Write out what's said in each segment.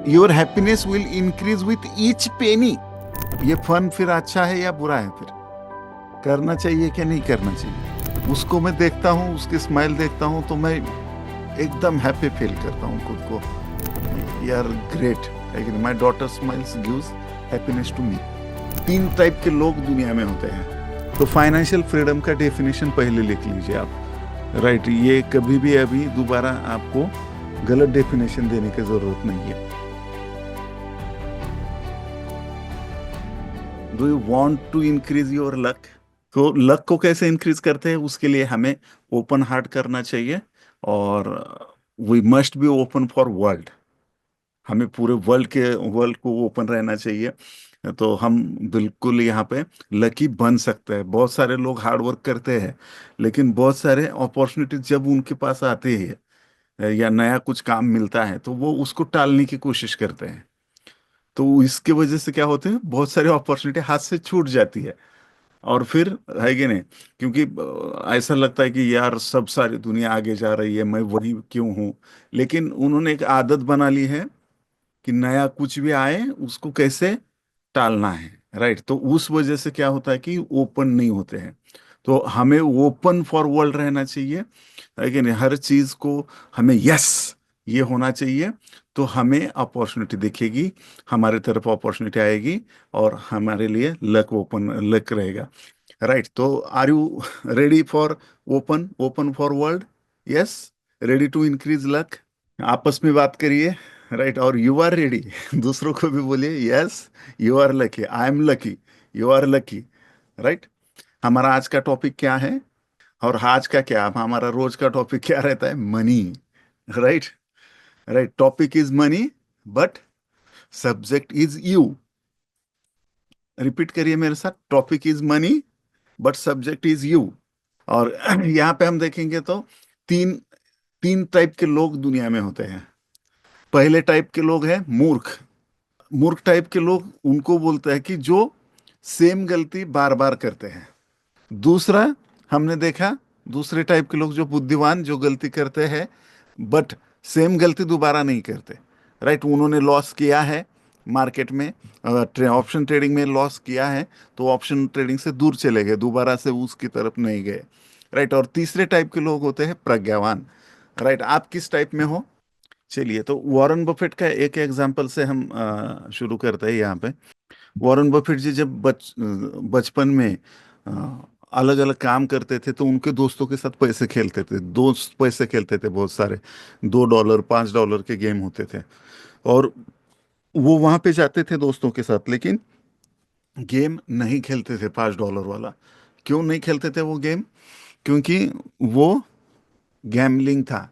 Your happiness will increase with each penny. ये fun फिर अच्छा है या बुरा है? फिर करना चाहिए कि नहीं करना चाहिए? उसको मैं देखता हूँ, उसकी स्माइल देखता हूँ तो मैं एकदम हैप्पी फील करता हूँ खुद को, यार ग्रेट है। My daughter smiles gives happiness to me. तीन टाइप के लोग दुनिया में होते हैं। तो फाइनेंशियल फ्रीडम का डेफिनेशन पहले लिख लीजिए आप, राइट। ये कभी भी अभी दोबारा आपको गलत डेफिनेशन देने की जरूरत नहीं है। Do you want to increase your luck? तो लक को कैसे इंक्रीज करते हैं? उसके लिए हमें ओपन हार्ट करना चाहिए, और we must be open for world. हमें पूरे वर्ल्ड को ओपन रहना चाहिए। तो हम बिल्कुल यहाँ पे लकी बन सकते हैं। बहुत सारे लोग हार्ड वर्क करते हैं, लेकिन बहुत सारे अपॉर्चुनिटी जब उनके पास आते हैं या नया कुछ काम मिलता है तो वो उसको टालने की कोशिश करते हैं। तो इसके वजह से क्या होते हैं, बहुत सारी अपॉर्चुनिटी हाथ से छूट जाती है। और फिर है कि नहीं, क्योंकि ऐसा लगता है कि यार सब सारी दुनिया आगे जा रही है, मैं वही क्यों हूँ। लेकिन उन्होंने एक आदत बना ली है कि नया कुछ भी आए उसको कैसे टालना है, राइट। तो उस वजह से क्या होता है कि ओपन नहीं होते हैं। तो हमें ओपन फॉर वर्ल्ड रहना चाहिए, है कि नहीं। हर चीज को हमें यस ये होना चाहिए, तो हमें अपॉर्चुनिटी दिखेगी, हमारे तरफ अपॉर्चुनिटी आएगी, और हमारे लिए लक ओपन लक रहेगा, राइट। तो are you ready for open open for world? Yes, ready to increase luck? आपस में बात करिए, राइट। और यू आर रेडी दूसरों को भी बोलिए, yes you are lucky, I am lucky, you are lucky, right. हमारा आज का टॉपिक क्या है? और आज का क्या, हमारा रोज का टॉपिक क्या रहता है? Money, right. Right, topic is money, but subject is you. Repeat करिए मेरे साथ, topic is money but subject is you. और यहाँ पे हम देखेंगे तो तीन तीन टाइप के लोग दुनिया में होते हैं। पहले टाइप के लोग हैं मूर्ख। मूर्ख टाइप के लोग उनको बोलते हैं कि जो सेम गलती बार बार करते हैं। दूसरा, हमने देखा, दूसरे टाइप के लोग जो बुद्धिमान, जो गलती करते हैं बट सेम गलती दोबारा नहीं करते, राइट। उन्होंने लॉस किया है मार्केट में, ऑप्शन ट्रेडिंग में लॉस किया है, तो ऑप्शन ट्रेडिंग से दूर चले गए, दोबारा से उसकी तरफ नहीं गए, राइट। और तीसरे टाइप के लोग होते हैं प्रज्ञावान, राइट। आप किस टाइप में हो? चलिए, तो वॉरेन बफेट का एक एग्जांपल से हम शुरू करते हैं यहाँ पे। वॉरेन बफेट जी जब बचपन में अलग अलग काम करते थे तो उनके दोस्तों के साथ पैसे खेलते थे, दोस्त पैसे खेलते थे बहुत सारे, $2 $5 के गेम होते थे। और वो वहां पे जाते थे दोस्तों के साथ, लेकिन गेम नहीं खेलते थे $5 वाला। क्यों नहीं खेलते थे वो गेम? क्योंकि वो गैम्बलिंग था,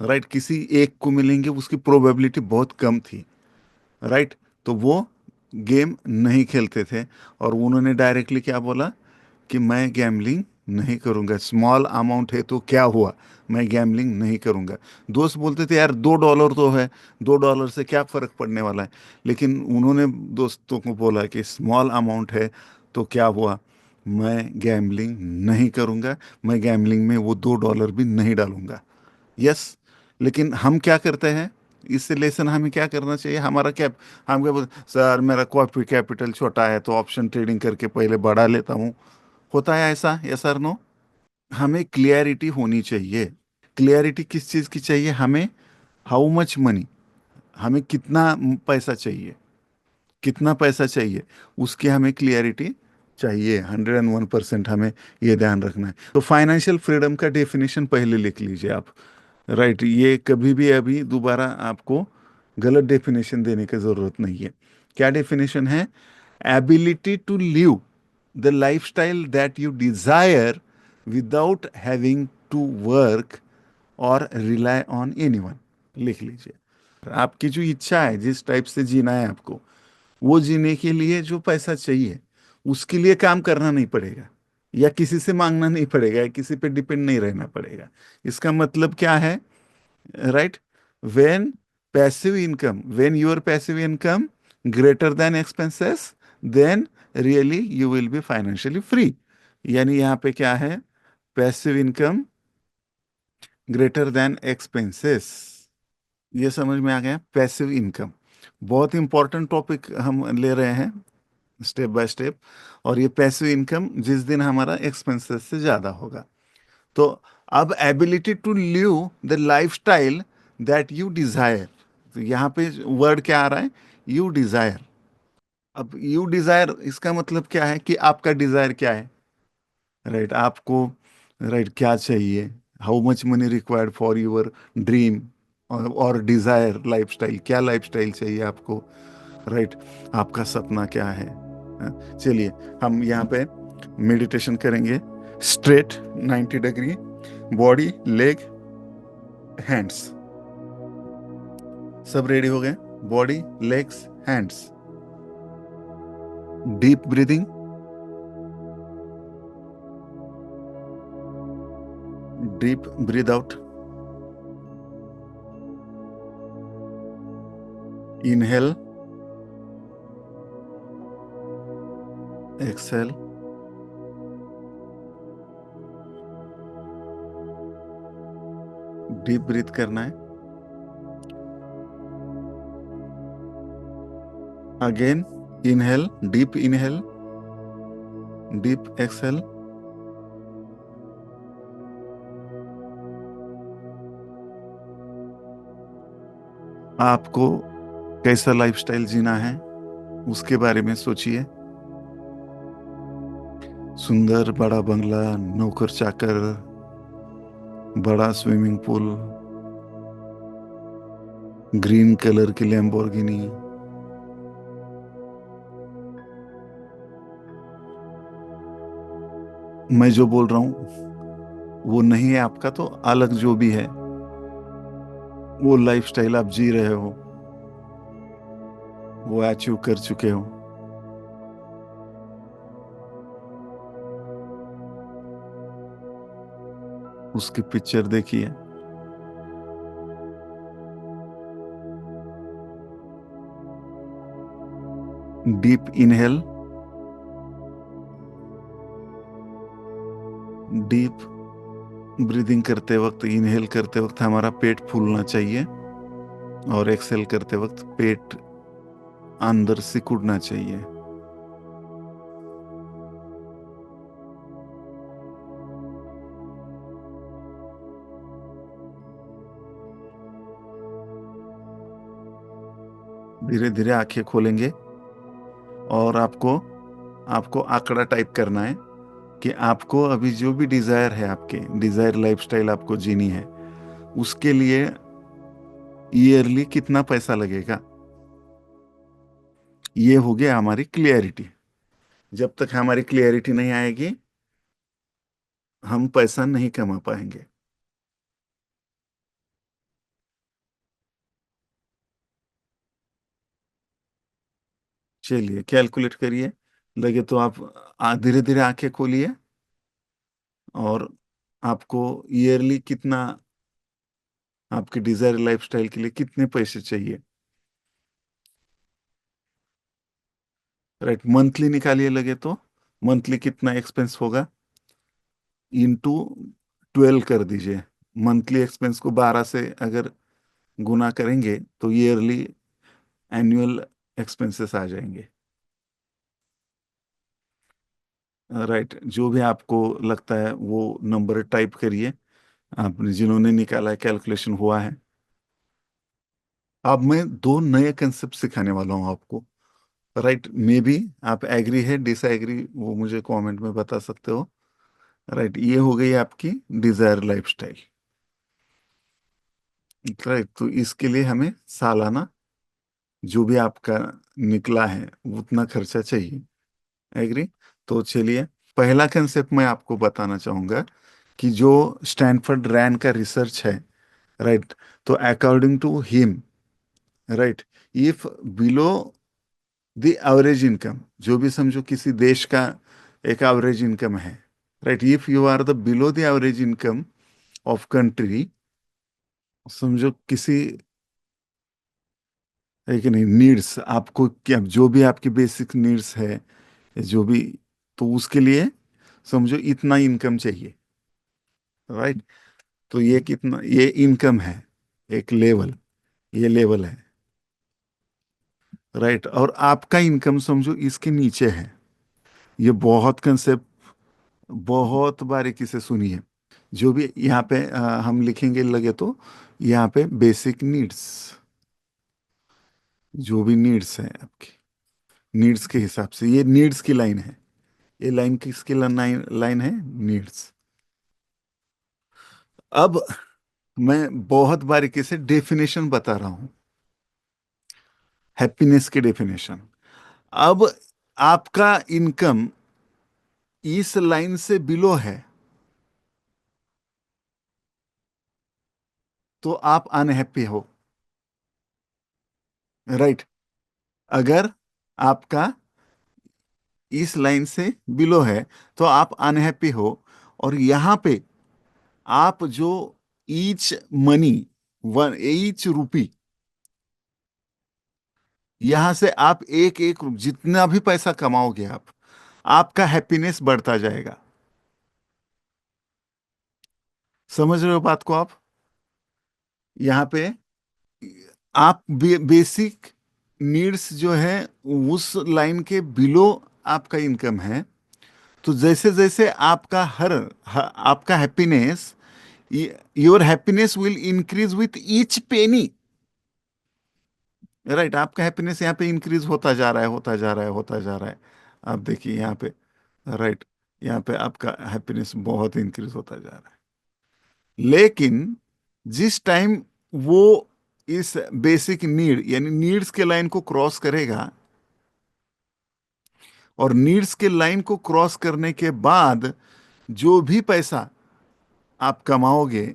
राइट। किसी एक को मिलेंगे उसकी प्रोबेबिलिटी बहुत कम थी, राइट। तो वो गेम नहीं खेलते थे, और उन्होंने डायरेक्टली क्या बोला कि मैं गैम्बलिंग नहीं करूंगा, स्मॉल अमाउंट है तो क्या हुआ, मैं गैम्बलिंग नहीं करूंगा। दोस्त बोलते थे यार $2 तो है, $2 से क्या फर्क पड़ने वाला है। लेकिन उन्होंने दोस्तों को बोला कि स्मॉल अमाउंट है तो क्या हुआ, मैं गैम्बलिंग नहीं करूंगा, मैं गैम्बलिंग में वो $2 भी नहीं डालूंगा। यस। लेकिन हम क्या करते हैं? इससे लेसन हमें क्या करना चाहिए? हमारा क्या, हम क्या बोलते, सर मेरा कॉपी कैपिटल छोटा है तो ऑप्शन ट्रेडिंग करके पहले बढ़ा लेता हूँ। होता है ऐसा? Yes sir, no? हमें क्लियरिटी होनी चाहिए। क्लियरिटी किस चीज़ की चाहिए हमें? हाउ मच मनी, हमें कितना पैसा चाहिए, कितना पैसा चाहिए, उसकी हमें क्लियरिटी चाहिए। 101% हमें ये ध्यान रखना है। तो फाइनेंशियल फ्रीडम का डेफिनेशन पहले लिख लीजिए आप, राइट। ये कभी भी अभी दोबारा आपको गलत डेफिनेशन देने की जरूरत नहीं है। क्या डेफिनेशन है? Ability to live the lifestyle that you desire without having to work और रिलाई ऑन एनीवन। लिख लीजिए, आपकी जो इच्छा है, जिस टाइप से जीना है आपको, वो जीने के लिए जो पैसा चाहिए उसके लिए काम करना नहीं पड़ेगा, या किसी से मांगना नहीं पड़ेगा, या किसी पे डिपेंड नहीं रहना पड़ेगा। इसका मतलब क्या है, right? when when your passive income greater than expenses, then really you will be financially free। यानी यहाँ पे क्या है? Passive income greater than expenses. ये समझ में आ गया? पैसिव इनकम, बहुत इंपॉर्टेंट टॉपिक हम ले रहे हैं स्टेप बाय स्टेप। और ये पैसिव इनकम जिस दिन हमारा एक्सपेंसेस से ज़्यादा होगा, तो अब ability to live the lifestyle that you desire. तो यहाँ पे वर्ड क्या आ रहा है? You desire. अब यू डिजायर इसका मतलब क्या है कि आपका डिजायर क्या है? राइट, आपको राइट क्या चाहिए? How much money required for your dream और डिजायर लाइफस्टाइल, क्या लाइफस्टाइल चाहिए आपको? राइट, आपका सपना क्या है? चलिए हम यहाँ पे मेडिटेशन करेंगे। Straight 90 degree, body, leg, hands, सब रेडी हो गए? Body, legs, hands. Deep breathing, deep breathe out. Inhale, exhale. Deep breath करना है। Again inhale, deep inhale, deep exhale. आपको कैसा लाइफस्टाइल जीना है उसके बारे में सोचिए। सुंदर बड़ा बंगला, नौकर चाकर, बड़ा स्विमिंग पूल, ग्रीन कलर की लैम्बोर्गिनी। मैं जो बोल रहा हूँ वो नहीं है आपका, तो अलग जो भी है वो लाइफस्टाइल आप जी रहे हो, वो अचीव कर चुके हो। उसकी पिक्चर देखिए। डीप इनहेल, डीप ब्रीदिंग करते वक्त, इनहेल करते वक्त हमारा पेट फूलना चाहिए, और एक्सेल करते वक्त पेट अंदर सिकुड़ना चाहिए। धीरे धीरे आंखें खोलेंगे और आपको आपको आंकड़ा टाइप करना है कि आपको अभी जो भी डिजायर है, आपके डिजायर लाइफस्टाइल आपको जीनी है, उसके लिए ईयरली कितना पैसा लगेगा। ये हो गया हमारी क्लियरिटी। जब तक हमारी क्लियरिटी नहीं आएगी हम पैसा नहीं कमा पाएंगे। चलिए कैलकुलेट करिए। लगे तो आप धीरे धीरे आंखें खोलिए, और आपको ईयरली कितना, आपके डिजायर लाइफस्टाइल के लिए कितने पैसे चाहिए? राइट, मंथली निकालिए। लगे तो मंथली कितना एक्सपेंस होगा, इंटू 12 कर दीजिए। मंथली एक्सपेंस को 12 से अगर गुना करेंगे तो ईयरली एनुअल एक्सपेंसेस आ जाएंगे। राइट, जो भी आपको लगता है वो नंबर टाइप करिए, आपने जिन्होंने निकाला है, कैलकुलेशन हुआ है। अब मैं दो नए कंसेप्ट सिखाने वाला हूँ आपको। राइट, मे बी आप एग्री है डिसएग्री, वो मुझे कमेंट में बता सकते हो। राइट, ये हो गई आपकी डिजायर लाइफस्टाइल। राइट, तो इसके लिए हमें सालाना जो भी आपका निकला है उतना खर्चा चाहिए। एग्री? तो चलिए, पहला कंसेप्ट मैं आपको बताना चाहूंगा कि जो स्टैनफोर्ड रैन का रिसर्च है। राइट, तो according to him, right, if below the average income, जो भी समझो किसी देश का एक एवरेज इनकम है। Right, if you are the below the average income of country, समझो किसी, है कि नहीं, नीड्स आपको क्या, जो भी आपकी बेसिक नीड्स है, जो भी, तो उसके लिए समझो इतना इनकम चाहिए। राइट, तो ये कितना, ये इनकम है, एक लेवल, ये लेवल है। राइट, और आपका इनकम समझो इसके नीचे है। ये बहुत कंसेप्ट, बहुत बारीकी से सुनिए। जो भी यहाँ पे हम लिखेंगे लगे तो यहाँ पे बेसिक नीड्स, जो भी नीड्स हैं आपकी, नीड्स के हिसाब से ये नीड्स की लाइन है। ये लाइन किसकी लाइन लाइन है? नीड्स। अब मैं बहुत बारीकी से डेफिनेशन बता रहा हूं, हैप्पीनेस की डेफिनेशन। अब आपका इनकम इस लाइन से बिलो है तो आप अनहैप्पी हो। राइट। अगर आपका इस लाइन से बिलो है तो आप अनहैप्पी हो। और यहां पे आप जो ईच मनी, वन ईच रुपी, यहां से आप एक एक जितना भी पैसा कमाओगे आप, आपका हैप्पीनेस बढ़ता जाएगा। समझ रहे हो बात को आप? यहाँ पे आप बेसिक नीड्स जो है उस लाइन के बिलो आपका इनकम है। तो जैसे जैसे आपका आपका happiness, your happiness will increase with each Penney. Right, आपका हैप्पीनेस यहाँ पे इंक्रीज होता जा रहा है, होता जा रहा है, होता जा रहा है। आप देखिए यहाँ पे। राइट, यहाँ पे आपका हैप्पीनेस बहुत इंक्रीज होता जा रहा है। लेकिन जिस टाइम वो इस बेसिक नीड यानी नीड्स के लाइन को क्रॉस करेगा, और नीड्स के लाइन को क्रॉस करने के बाद जो भी पैसा आप कमाओगे,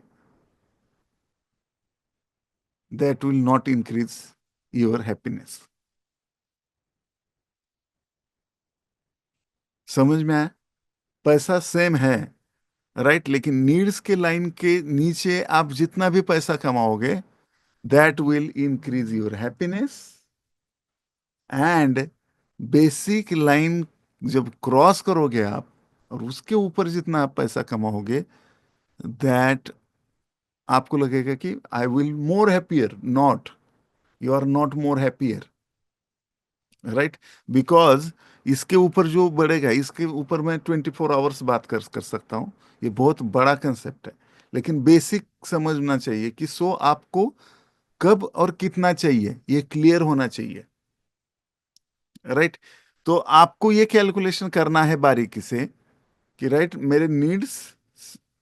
that will not increase your happiness. समझ में आया? पैसा सेम है, राइट, लेकिन नीड्स के लाइन के नीचे आप जितना भी पैसा कमाओगे, that will increase your happiness. And basic line जब क्रॉस करोगे आप, और उसके ऊपर जितना आप पैसा कमाओगे, दैट आपको लगेगा कि I will more happier. Not, you are not more happier. Right, because इसके ऊपर जो बढ़ेगा, इसके ऊपर मैं 24 आवर्स बात कर सकता हूँ। ये बहुत बड़ा कंसेप्ट है, लेकिन बेसिक समझना चाहिए कि सो आपको कब और कितना चाहिए, ये क्लियर होना चाहिए। राइट, तो आपको ये कैलकुलेशन करना है बारीकी से कि राइट मेरे नीड्स,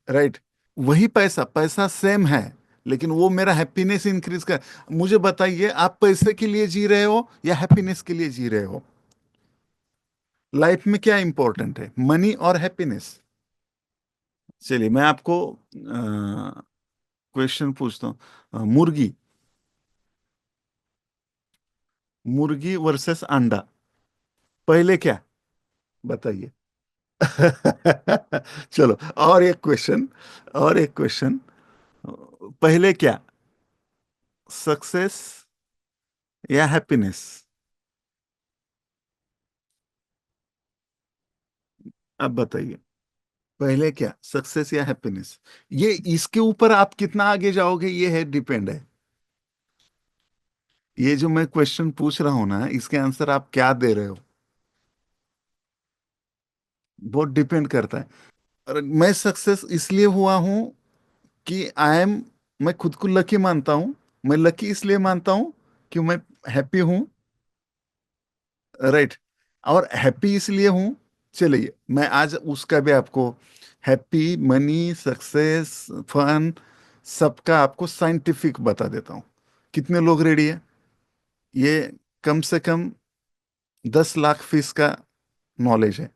राइट, वही पैसा पैसा सेम है, लेकिन वो मेरा हैप्पीनेस इंक्रीज कर। मुझे बताइए, आप पैसे के लिए जी रहे हो या हैप्पीनेस के लिए जी रहे हो? लाइफ में क्या इंपॉर्टेंट है, मनी और हैप्पीनेस? चलिए मैं आपको क्वेश्चन पूछता हूँ। मुर्गी, मुर्गी वर्सेस अंडा, पहले क्या? बताइए। चलो, और एक क्वेश्चन, और एक क्वेश्चन। पहले क्या, सक्सेस या हैप्पीनेस? अब बताइए, पहले क्या, सक्सेस या हैप्पीनेस? ये इसके ऊपर आप कितना आगे जाओगे ये है डिपेंड है। ये जो मैं क्वेश्चन पूछ रहा हूं ना, इसके आंसर आप क्या दे रहे हो, बहुत डिपेंड करता है। और मैं सक्सेस इसलिए हुआ हूं कि आई एम, मैं खुद को लकी मानता हूं। मैं लकी इसलिए मानता हूं कि मैं हैप्पी हूं। राइट, और हैप्पी इसलिए हूं, चलिए मैं आज उसका भी आपको, हैप्पी, मनी, सक्सेस, फन, सबका आपको साइंटिफिक बता देता हूं। कितने लोग रेडी है? ये कम से कम 10 लाख फीस का नॉलेज है।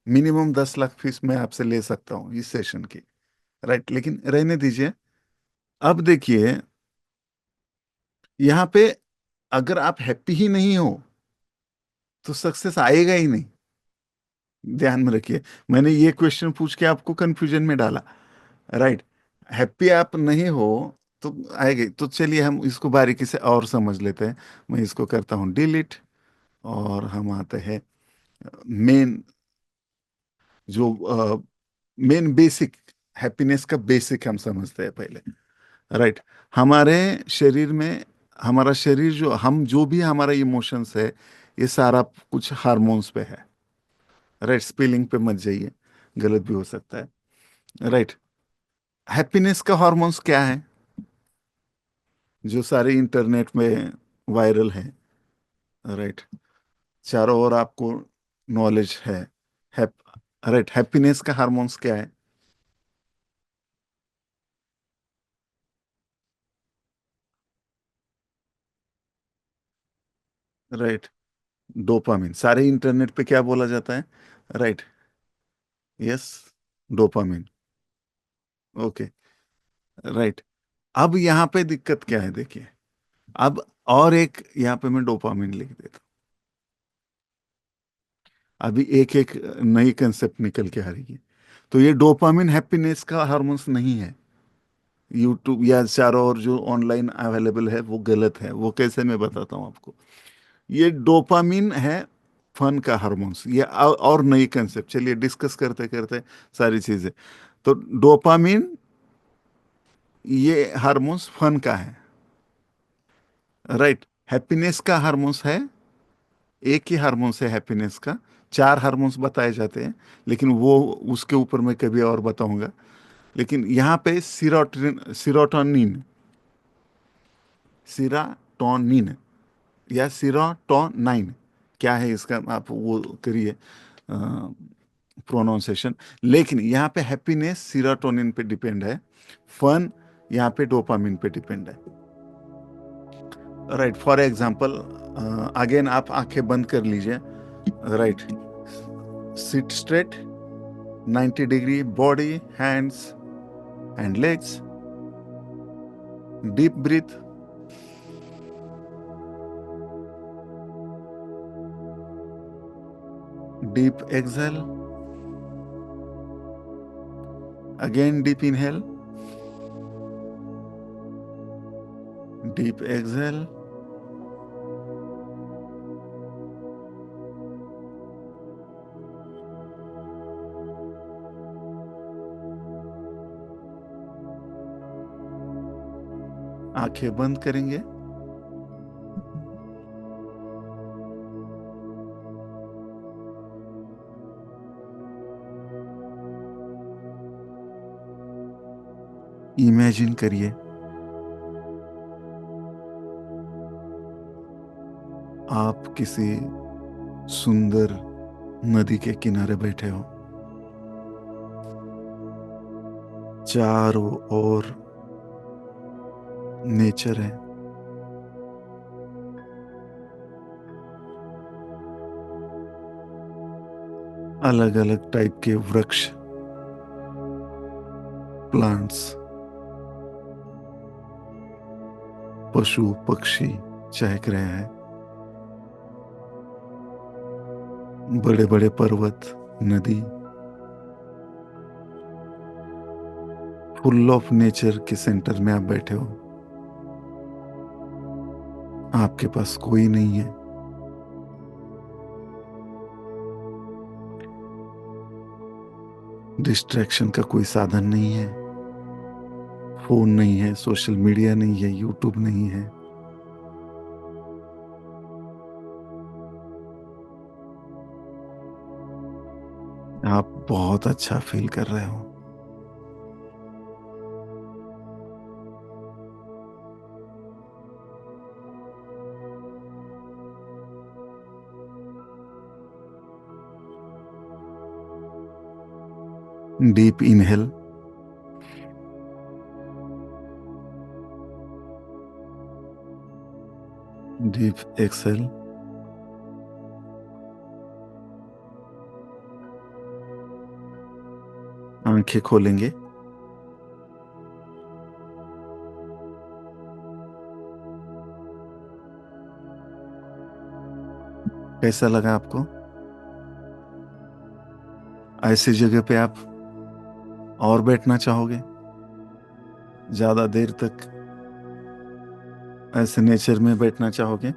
मिनिमम 10 लाख फीस मैं आपसे ले सकता हूँ इस सेशन की। राइट, लेकिन रहने दीजिए। अब देखिए, यहाँ पे अगर आप हैप्पी ही नहीं हो तो सक्सेस आएगा ही नहीं। ध्यान में रखिए, मैंने ये क्वेश्चन पूछ के आपको कंफ्यूजन में डाला। राइट, हैप्पी आप नहीं हो तो आएगा। तो चलिए हम इसको बारीकी से और समझ लेते हैं। मैं इसको करता हूँ डिलीट, और हम आते हैं मेन, जो मेन बेसिक, हैप्पीनेस का बेसिक हम समझते हैं पहले। राइट, हमारे शरीर में हमारा शरीर जो हम जो भी हमारा इमोशंस है, ये सारा कुछ हार्मोन्स पे है। राइट, स्पेलिंग पे मत जाइए, गलत भी हो सकता है। राइट। हैप्पीनेस का हार्मोन्स क्या है, जो सारे इंटरनेट में वायरल है? राइट, चारों ओर आपको नॉलेज है। हैप राइट, हैप्पीनेस का हार्मोन्स क्या है? Right, dopamine. सारे इंटरनेट पे क्या बोला जाता है? Right. Yes, dopamine. Okay. Right. अब यहाँ पे दिक्कत क्या है, देखिए। अब और एक यहाँ पे मैं डोपामिन लिख देता हूँ। अभी एक एक नई कंसेप्ट निकल के आ रही है। तो ये डोपामिन हैप्पीनेस का हार्मोन्स नहीं है। यूट्यूब या चारों ओर जो ऑनलाइन अवेलेबल है वो गलत है। वो कैसे, मैं बताता हूँ आपको। ये डोपामिन है फन का हार्मोन्स। ये और नई कंसेप्ट, चलिए डिस्कस करते करते सारी चीजें। तो डोपामिन, ये हार्मोन्स फन का है। राइट। हैप्पीनेस का हार्मोन्स है, एक ही हार्मोन्स है हैप्पीनेस का। चार हार्मोन्स बताए जाते हैं, लेकिन वो उसके ऊपर मैं कभी और बताऊंगा। लेकिन यहाँ पे सिरोटोनिन, सिराटोनिन या सिरोटोनाइन, क्या है इसका, आप वो करिए प्रोनाउंसिएशन। लेकिन यहाँ पे हैप्पीनेस सीरोटोनिन पे डिपेंड है, फन यहाँ पे डोपामिन पे डिपेंड है। राइट, फॉर एग्जांपल, अगेन आप आंखें बंद कर लीजिए। Right, seat straight, 90 degree body, hands and legs, deep breath, deep exhale, again deep inhale, deep exhale. आंखें बंद करेंगे। इमेजिन करिए आप किसी सुंदर नदी के किनारे बैठे हो, चारों ओर नेचर है, अलग अलग टाइप के वृक्ष, प्लांट्स, पशु पक्षी चहक रहे हैं, बड़े बड़े पर्वत, नदी, फुल ऑफ नेचर के सेंटर में आप बैठे हो। आपके पास कोई नहीं है, डिस्ट्रैक्शन का कोई साधन नहीं है, फोन नहीं है, सोशल मीडिया नहीं है, यूट्यूब नहीं है। आप बहुत अच्छा फील कर रहे हो। Deep inhale, deep exhale. आंखें खोलेंगे। कैसा लगा आपको? ऐसी जगह पे आप और बैठना चाहोगे ज्यादा देर तक? ऐसे नेचर में बैठना चाहोगे?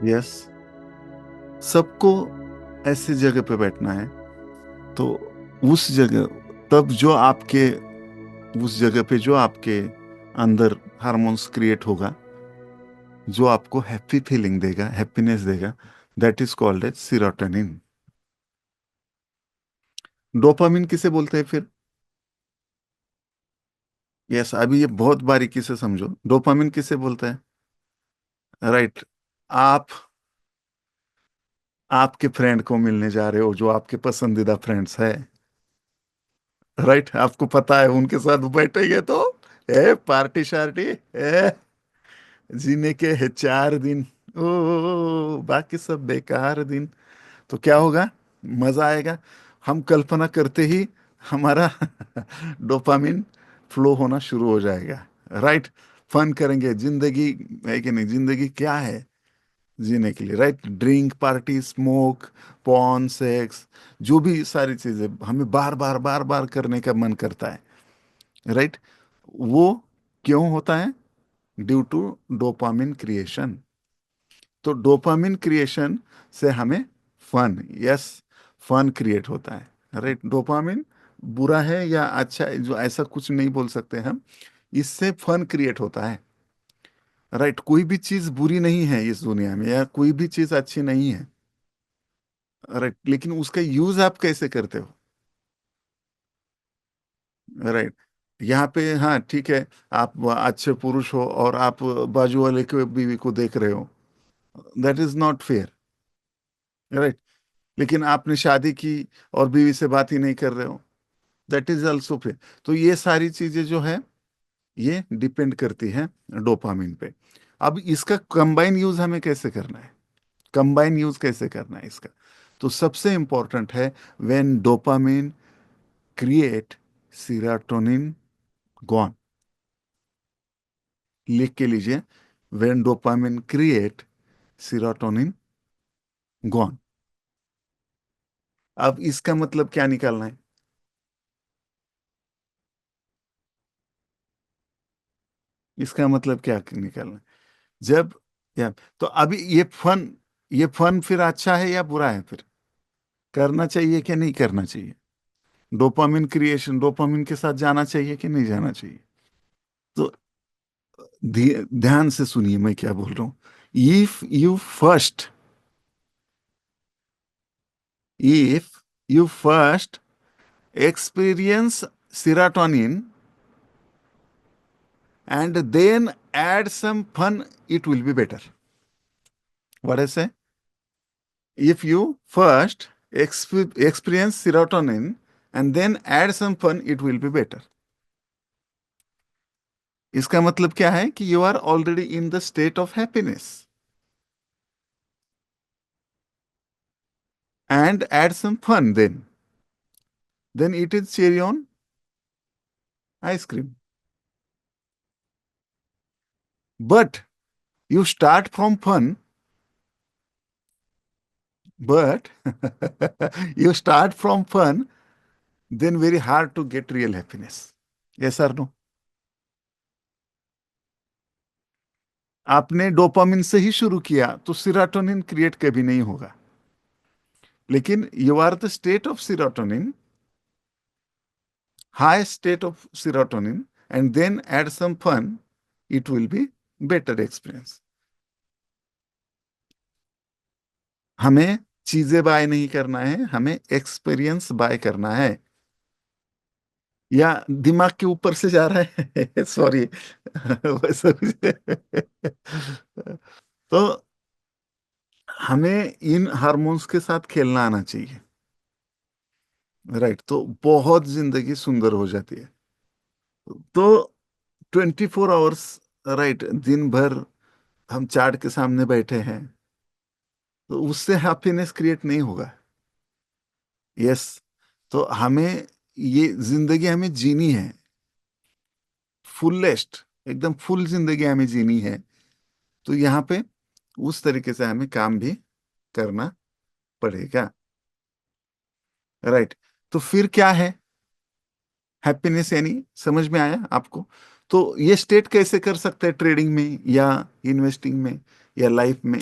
यस, सबको ऐसे जगह पे बैठना है। तो उस जगह, तब जो आपके, उस जगह पे जो आपके अंदर हार्मोन्स क्रिएट होगा, जो आपको हैप्पी फीलिंग देगा, हैप्पीनेस देगा, that is called as serotonin. Dopamine किसे बोलते हैं फिर? यस, अभी ये बहुत बारीकी से समझो, डोपामिन किसे बोलता है? राइट। आप आपके फ्रेंड को मिलने जा रहे हो, जो आपके पसंदीदा फ्रेंड्स है, राइट, आपको पता है उनके साथ बैठेंगे तो ए पार्टी शार्टी, ए जीने के है 4 दिन, ओ बाकी सब बेकार दिन। तो क्या होगा? मजा आएगा। हम कल्पना करते ही हमारा डोपामिन फ्लो होना शुरू हो जाएगा, राइट। फन करेंगे, जिंदगी है कि नहीं, जिंदगी क्या है जीने के लिए, right. Drink, party, smoke, porn, sex, जो भी सारी चीजें हमें बार बार बार बार करने का मन करता है, राइट। वो क्यों होता है? Due to dopamine creation. तो डोपामिन क्रिएशन से हमें फन, यस, फन क्रिएट होता है, राइट। डोपामिन बुरा है या अच्छा है, जो ऐसा कुछ नहीं बोल सकते हम। इससे फन क्रिएट होता है, राइट। कोई भी चीज बुरी नहीं है इस दुनिया में, या कोई भी चीज अच्छी नहीं है, राइट। लेकिन उसका यूज आप कैसे करते हो, राइट। यहाँ पे हाँ ठीक है, आप अच्छे पुरुष हो और आप बाजू वाले के बीवी को देख रहे हो, that is not fair, right. लेकिन आपने शादी की और बीवी से बात ही नहीं कर रहे हो, दैट इज ऑल्सो फेयर। तो ये सारी चीजें जो है, ये डिपेंड करती है डोपामिन पे। अब इसका कंबाइन यूज हमें कैसे करना है? कंबाइन यूज कैसे करना है इसका? तो सबसे इंपॉर्टेंट है, when dopamine create serotonin gone. लिख के लीजिए, when dopamine create serotonin gone. अब इसका मतलब क्या निकालना है? इसका मतलब क्या निकालना है? जब, या, तो अभी ये फन फिर अच्छा है या बुरा है फिर? करना चाहिए कि नहीं करना चाहिए? डोपामिन क्रिएशन, डोपामिन के साथ जाना चाहिए कि नहीं जाना चाहिए? तो ध्यान से सुनिए मैं क्या बोल रहा हूं। If you first if you first experience serotonin and then add some fun, it will be better. What I say? If you first experience serotonin and then add some fun, it will be better. इसका मतलब क्या है कि you are already in the state of happiness and add some fun, then it is cherry on ice cream. But you start from fun, but you start from fun, then very hard to get real happiness. Yes or no? आपने dopamine से ही शुरू किया तो serotonin create कभी नहीं होगा। लेकिन you are the state of serotonin, high state of serotonin, and then add some fun, it will be better experience. हमें चीजें बाय नहीं करना है, हमें एक्सपीरियंस बाय करना है। या दिमाग के ऊपर से जा रहा है सॉरी वैसा कुछ तो हमें इन हार्मोन्स के साथ खेलना आना चाहिए, राइट। तो बहुत जिंदगी सुंदर हो जाती है। तो 24 आवर्स, राइट, दिन भर हम चार्ट के सामने बैठे हैं, तो उससे हैप्पीनेस क्रिएट नहीं होगा। यस। तो हमें ये जिंदगी हमें जीनी है, फुलेस्ट, एकदम फुल जिंदगी हमें जीनी है। तो यहाँ पे उस तरीके से हमें काम भी करना पड़ेगा, राइट। तो फिर क्या है हैप्पीनेस, यानी समझ में आया आपको? तो ये स्टेट कैसे कर सकते हैं, ट्रेडिंग में या इन्वेस्टिंग में या लाइफ में?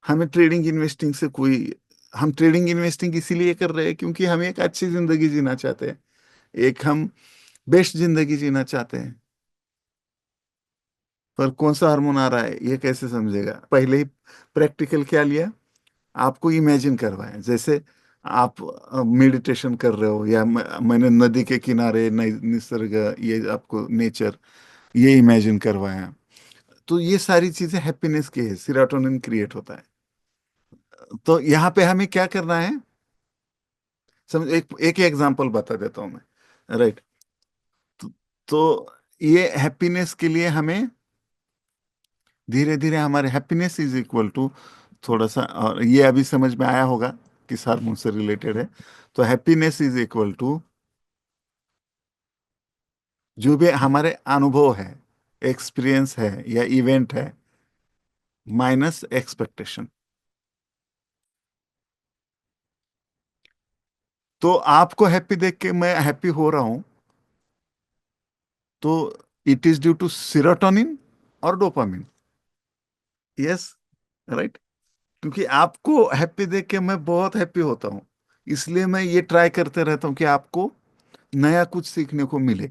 हमें ट्रेडिंग इन्वेस्टिंग से कोई, हम ट्रेडिंग इन्वेस्टिंग इसीलिए कर रहे हैं क्योंकि हम एक अच्छी जिंदगी जीना चाहते हैं, एक हम बेस्ट जिंदगी जीना चाहते हैं। पर कौन सा हार्मोन आ रहा है ये कैसे समझेगा? पहले ही प्रैक्टिकल क्या लिया, आपको इमेजिन करवाया, जैसे आप मेडिटेशन कर रहे हो, या मैंने नदी के किनारे निसर्ग, ये आपको नेचर, ये इमेजिन करवाया। तो ये सारी चीजें हैप्पीनेस की है, सीरोटोनिन क्रिएट होता है। तो यहाँ पे हमें क्या करना है, समझ, एक एक एग्जांपल बता देता हूँ मैं, राइट। तो, तो ये हैप्पीनेस के लिए हमें धीरे धीरे, हमारे हैप्पीनेस इज इक्वल टू, थोड़ा सा और ये अभी समझ में आया होगा किस हार्मोन से रिलेटेड है। तो हैप्पीनेस इज इक्वल टू जो भी हमारे अनुभव है, एक्सपीरियंस है या इवेंट है, माइनस एक्सपेक्टेशन। तो आपको हैप्पी देख के मैं हैप्पी हो रहा हूं, तो it is due to serotonin और डोपामिन। Yes, right. क्योंकि आपको हैप्पी देख के मैं बहुत हैप्पी होता हूं, इसलिए मैं ये ट्राई करते रहता हूं कि आपको नया कुछ सीखने को मिले।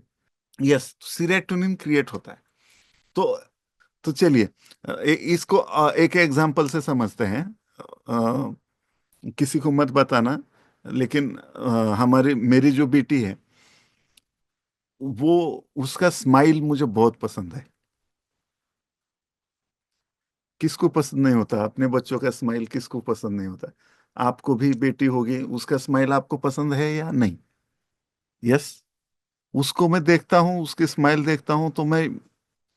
यस, सीरोटोनिन क्रिएट होता है। तो चलिए, इसको एक एग्जांपल से समझते हैं। किसी को मत बताना, लेकिन हमारी मेरी जो बेटी है, वो, उसका स्माइल मुझे बहुत पसंद है। किसको पसंद नहीं होता अपने बच्चों का स्माइल, किसको पसंद नहीं होता? आपको भी बेटी होगी, उसका स्माइल आपको पसंद है या नहीं? यस। उसको मैं देखता हूँ, उसकी स्माइल देखता हूँ तो मैं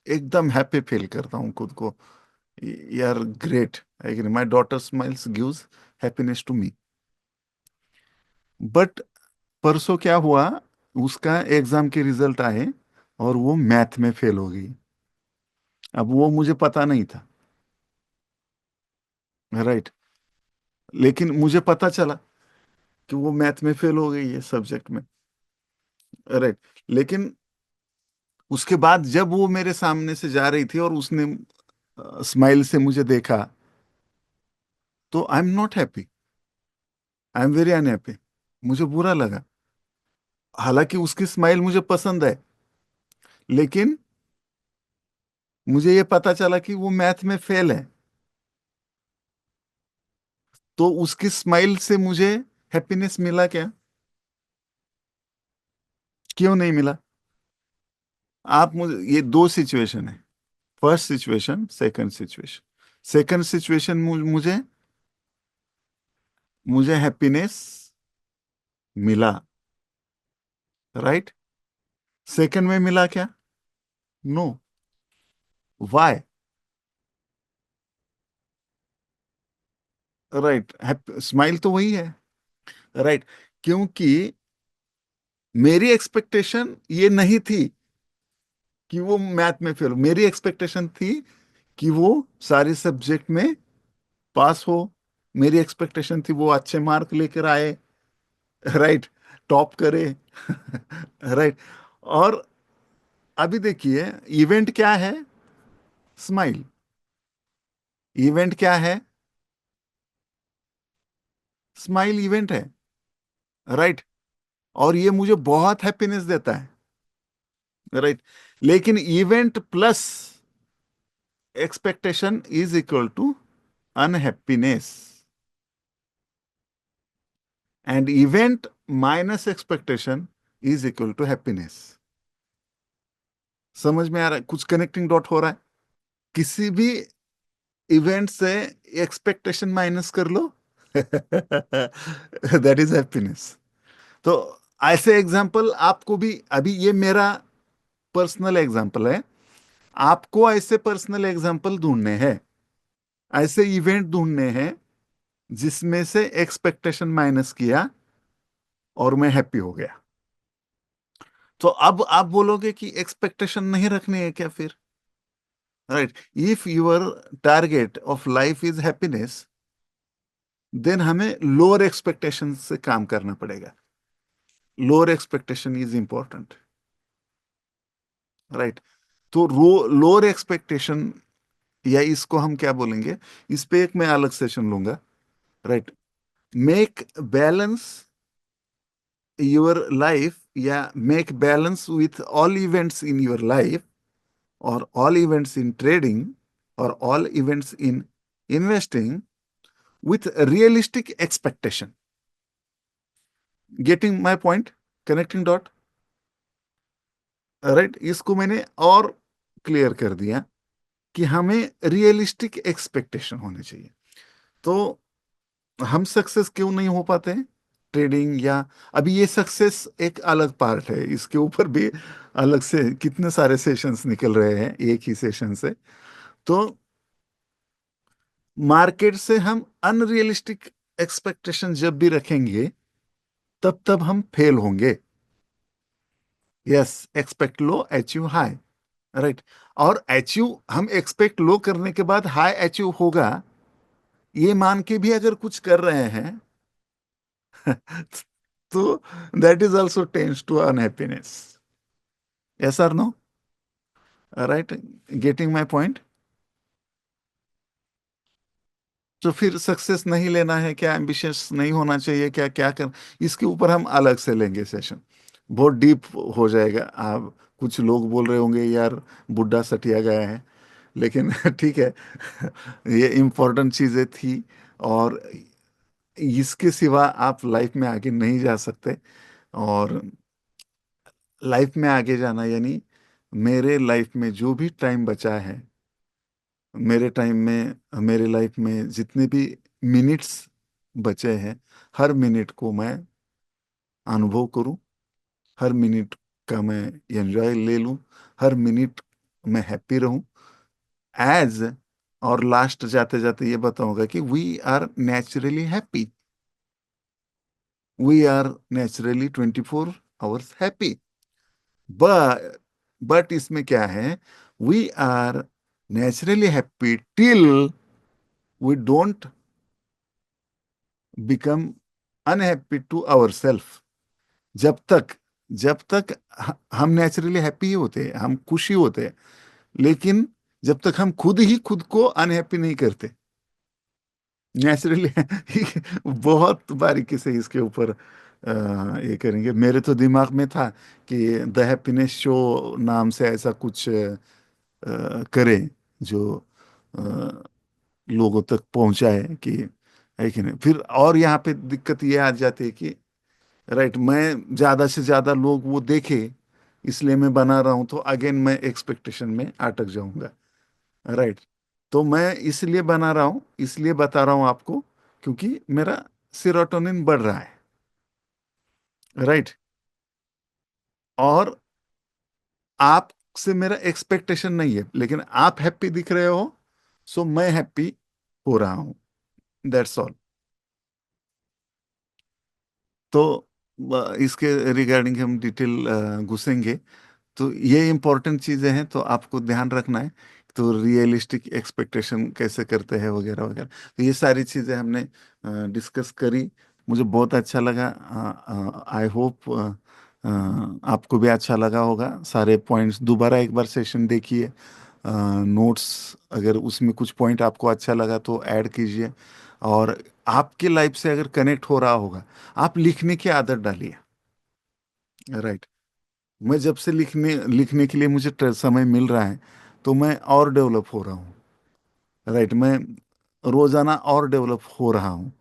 एकदम हैप्पी फील करता हूँ खुद को, यार great. My daughter smiles gives happiness to me. But परसों क्या हुआ, उसका एग्जाम के रिजल्ट आए और वो मैथ में फेल हो गई। अब वो मुझे पता नहीं था, राइट। लेकिन मुझे पता चला कि वो मैथ में फेल हो गई है, सब्जेक्ट में, राइट। लेकिन उसके बाद जब वो मेरे सामने से जा रही थी और उसने स्माइल से मुझे देखा, तो I am not happy, I am very unhappy. मुझे बुरा लगा। हालांकि उसकी स्माइल मुझे पसंद है, लेकिन मुझे ये पता चला कि वो मैथ में फेल है। तो उसकी स्माइल से मुझे हैप्पीनेस मिला क्या? क्यों नहीं मिला? आप मुझे, ये दो सिचुएशन है, first situation, second situation. Second situation मुझे मुझे हैप्पीनेस मिला, राइट। सेकंड में मिला क्या? नो। वाई? राइट, स्माइल तो वही है, राइट। क्योंकि मेरी एक्सपेक्टेशन ये नहीं थी कि वो मैथ में फेल, मेरी एक्सपेक्टेशन थी कि वो सारे सब्जेक्ट में पास हो। मेरी एक्सपेक्टेशन थी वो अच्छे मार्क लेकर आए, राइट, टॉप करे। राइट। और अभी देखिए, इवेंट क्या है? स्माइल। इवेंट क्या है? स्माइल इवेंट है, राइट। और ये मुझे बहुत हैप्पीनेस देता है, राइट। लेकिन event plus expectation is equal to unhappiness, and event minus expectation is equal to happiness. समझ में आ रहा है? कुछ कनेक्टिंग डॉट हो रहा है? किसी भी इवेंट से एक्सपेक्टेशन माइनस कर लो, दैट इज हैप्पीनेस। तो ऐसे एग्जाम्पल आपको भी, अभी ये मेरा पर्सनल एग्जाम्पल है, आपको ऐसे पर्सनल एग्जाम्पल ढूंढने हैं, ऐसे इवेंट ढूंढने हैं जिसमें से एक्सपेक्टेशन माइनस किया और मैं हैप्पी हो गया। तो अब आप बोलोगे कि एक्सपेक्टेशन नहीं रखनी है क्या फिर? Right. If your target of life is happiness, then हमें लोअर एक्सपेक्टेशन से काम करना पड़ेगा। Lower expectation is important, right. तो लोअर एक्सपेक्टेशन या इसको हम क्या बोलेंगे, इस पे एक मैं अलग सेशन लूंगा, right. Make balance your life, या make balance with all events in your life, और ऑल इवेंट्स इन ट्रेडिंग, और all events in investing, with realistic expectation. Getting my point? Connecting dot? Right, इसको मैंने और clear कर दिया कि हमें रियलिस्टिक एक्सपेक्टेशन होने चाहिए। तो हम सक्सेस क्यों नहीं हो पाते हैं ट्रेडिंग, या अभी ये सक्सेस एक अलग पार्ट है, इसके ऊपर भी अलग से कितने सारे सेशंस निकल रहे हैं एक ही सेशन से। तो मार्केट से हम अनरियलिस्टिक एक्सपेक्टेशन जब भी रखेंगे, तब तब हम फेल होंगे। यस, एक्सपेक्ट लो अचीव हाई, राइट। और अचीव हम एक्सपेक्ट लो करने के बाद हाई अचीव होगा, ये मान के भी अगर कुछ कर रहे हैं तो that is also tense to unhappiness. Yes और no? Right, getting my point? तो फिर सक्सेस नहीं लेना है क्या, एम्बिशियस नहीं होना चाहिए क्या, क्या कर, इसके ऊपर हम अलग से लेंगे सेशन, बहुत डीप हो जाएगा। आप कुछ लोग बोल रहे होंगे यार बुढ़ा सटिया गया है, लेकिन ठीक है, ये इम्पोर्टेंट चीजें थी, और इसके सिवा आप लाइफ में आगे नहीं जा सकते। और लाइफ में आगे जाना यानी, मेरे लाइफ में जो भी टाइम बचा है, मेरे टाइम में, मेरे लाइफ में जितने भी मिनट्स बचे हैं, हर मिनट को मैं अनुभव करूं, हर मिनट का मैं एंजॉय ले लूं, हर मिनट मैं हैप्पी रहूं एज, और लास्ट जाते जाते ये बताऊंगा कि we are naturally happy, we are naturally 24 hours happy. But इसमें क्या है, we are naturally happy till we don't become unhappy to our self. जब तक, जब तक हम नेचुरली हैप्पी ही होते हैं, हम खुशी होते हैं, लेकिन जब तक हम खुद ही खुद को अनहैप्पी नहीं करते नेचुरली बहुत बारीकी से इसके ऊपर ये करेंगे। मेरे तो दिमाग में था कि द हैप्पीनेस शो नाम से ऐसा कुछ करें, जो अ, लोगों तक पहुंचाए कि, है कि नहीं। फिर और यहाँ पे दिक्कत ये आ जाती है कि, राइट, मैं ज्यादा से ज्यादा लोग वो देखे, इसलिए मैं बना रहा हूं, तो अगेन मैं एक्सपेक्टेशन में अटक जाऊंगा, राइट। तो मैं इसलिए बना रहा हूं, इसलिए बता रहा हूं आपको, क्योंकि मेरा सेरोटोनिन बढ़ रहा है, राइट। और आपसे मेरा एक्सपेक्टेशन नहीं है, लेकिन आप हैप्पी दिख रहे हो, सो मैं हैप्पी हो रहा हूं, दैट्स ऑल। तो इसके रिगार्डिंग हम डिटेल घुसेंगे। तो ये इंपॉर्टेंट चीजें हैं, तो आपको ध्यान रखना है। तो रियलिस्टिक एक्सपेक्टेशन कैसे करते हैं वगैरह वगैरह, तो ये सारी चीजें हमने डिस्कस करी। मुझे बहुत अच्छा लगा। आई होप आपको भी अच्छा लगा होगा। सारे पॉइंट्स दोबारा एक बार सेशन देखिए, नोट्स, अगर उसमें कुछ पॉइंट आपको अच्छा लगा तो ऐड कीजिए। और आपके लाइफ से अगर कनेक्ट हो रहा होगा, आप लिखने की आदत डालिए, राइट। मैं जब से लिखने लिखने के लिए मुझे समय मिल रहा है, तो मैं और डेवलप हो रहा हूँ, राइट। मैं रोजाना और डेवलप हो रहा हूँ,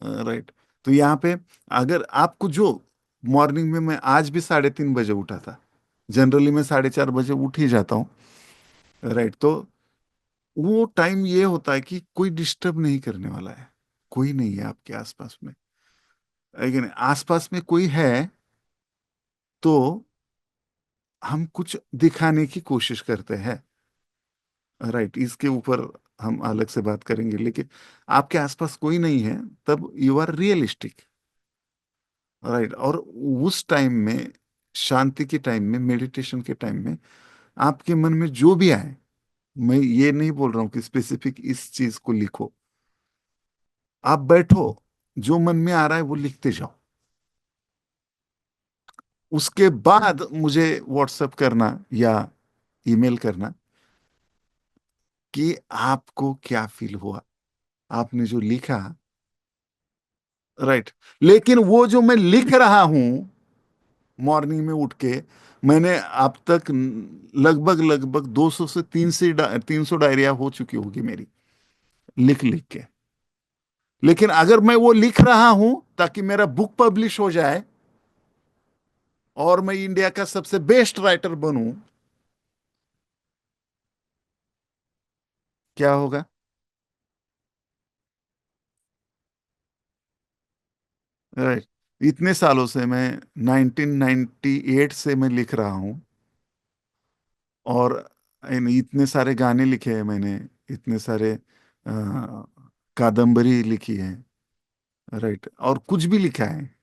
राइट। तो यहाँ पे अगर आपको जो, मॉर्निंग में मैं आज भी 3:30 बजे उठा था, जनरली मैं 4:30 बजे उठ ही जाता हूँ, राइट। तो वो टाइम ये होता है कि कोई डिस्टर्ब नहीं करने वाला है, कोई नहीं है आपके आसपास में, लेकिन आसपास में कोई है तो हम कुछ दिखाने की कोशिश करते हैं, राइट। इसके ऊपर हम अलग से बात करेंगे, लेकिन आपके आसपास कोई नहीं है, तब यू आर रियलिस्टिक, राइट। और उस टाइम में, शांति के टाइम में, मेडिटेशन के टाइम में, आपके मन में जो भी आए, मैं ये नहीं बोल रहा हूँ कि स्पेसिफिक इस चीज को लिखो, आप बैठो, जो मन में आ रहा है वो लिखते जाओ, उसके बाद मुझे व्हाट्सएप करना या ईमेल करना कि आपको क्या फील हुआ, आपने जो लिखा। राइट। लेकिन वो जो मैं लिख रहा हूं मॉर्निंग में उठ के, मैंने अब तक लगभग लगभग 200 से 300 डायरिया हो चुकी होगी मेरी, लिख लिख के। लेकिन अगर मैं वो लिख रहा हूं ताकि मेरा बुक पब्लिश हो जाए और मैं इंडिया का सबसे बेस्ट राइटर बनूं, क्या होगा? राइट। इतने सालों से मैं 1998 से मैं लिख रहा हूं, और इतने सारे गाने लिखे हैं मैंने, इतने सारे कादम्बरी लिखी है। राइट। और कुछ भी लिखा है,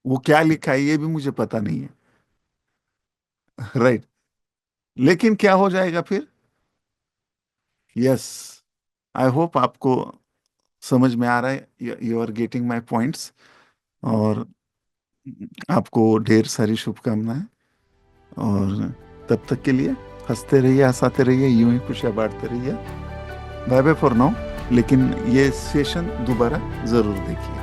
वो क्या लिखा है ये भी मुझे पता नहीं है। राइट। लेकिन क्या हो जाएगा फिर? यस। आई होप आपको समझ में आ रहा है, you are getting my points. और आपको ढेर सारी शुभकामनाएं। और तब तक के लिए हंसते रहिए, हंसाते रहिए, यूं ही खुशियां बांटते रहिए। Bye bye for now. लेकिन ये सेशन दोबारा जरूर देखिए।